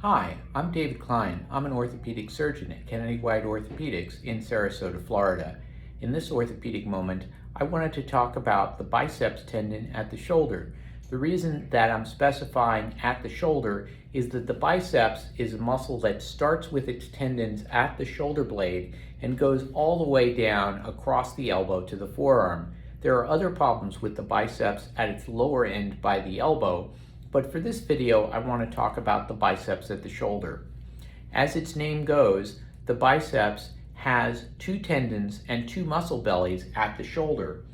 Hi, I'm David Klein. I'm an orthopedic surgeon at Kennedy-White Orthopedics in Sarasota, Florida. In this orthopedic moment, I wanted to talk about the biceps tendon at the shoulder. The reason that I'm specifying at the shoulder is that the biceps is a muscle that starts with its tendons at the shoulder blade and goes all the way down across the elbow to the forearm. There are other problems with the biceps at its lower end by the elbow, but for this video, I want to talk about the biceps at the shoulder. As its name goes, the biceps has two tendons and two muscle bellies at the shoulder.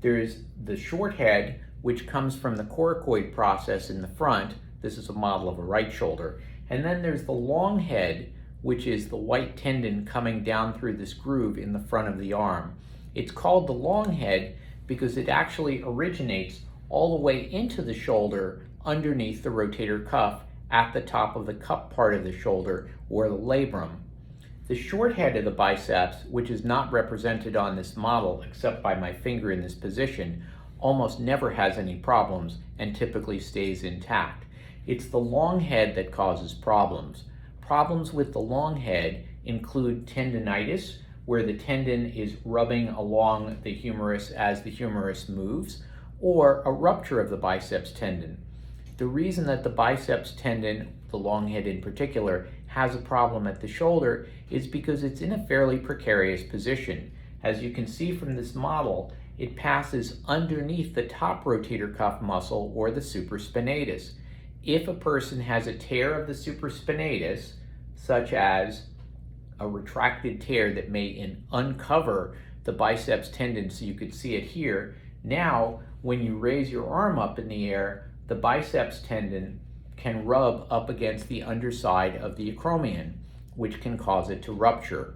There's the short head, which comes from the coracoid process in the front. This is a model of a right shoulder. And then there's the long head, which is the white tendon coming down through this groove in the front of the arm. It's called the long head because it actually originates all the way into the shoulder underneath the rotator cuff at the top of the cup part of the shoulder, or the labrum. The short head of the biceps, which is not represented on this model except by my finger in this position, almost never has any problems and typically stays intact. It's the long head that causes problems. Problems with the long head include tendinitis, where the tendon is rubbing along the humerus as the humerus moves, or a rupture of the biceps tendon. The reason that the biceps tendon, the long head in particular, has a problem at the shoulder is because it's in a fairly precarious position. As you can see from this model, it passes underneath the top rotator cuff muscle, or the supraspinatus. If a person has a tear of the supraspinatus, such as a retracted tear that may uncover the biceps tendon so you could see it here, now when you raise your arm up in the air, the biceps tendon can rub up against the underside of the acromion, which can cause it to rupture.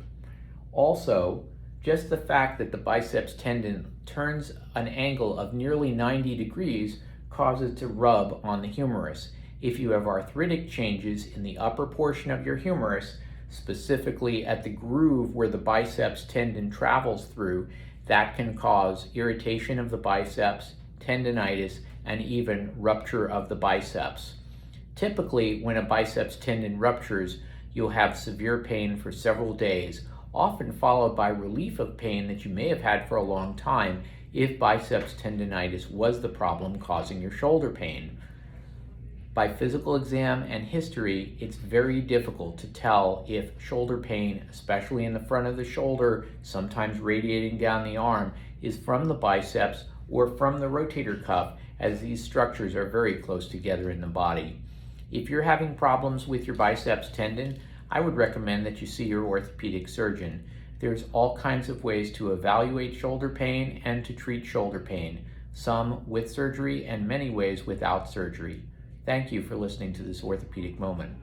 Also, just the fact that the biceps tendon turns an angle of nearly 90 degrees causes it to rub on the humerus. If you have arthritic changes in the upper portion of your humerus, specifically at the groove where the biceps tendon travels through, that can cause irritation of the biceps, tendinitis, and even rupture of the biceps. Typically, when a biceps tendon ruptures, you'll have severe pain for several days, often followed by relief of pain that you may have had for a long time if biceps tendinitis was the problem causing your shoulder pain. By physical exam and history, it's very difficult to tell if shoulder pain, especially in the front of the shoulder, sometimes radiating down the arm, is from the biceps or from the rotator cuff, as these structures are very close together in the body. If you're having problems with your biceps tendon, I would recommend that you see your orthopedic surgeon. There's all kinds of ways to evaluate shoulder pain and to treat shoulder pain, some with surgery and many ways without surgery. Thank you for listening to this orthopedic moment.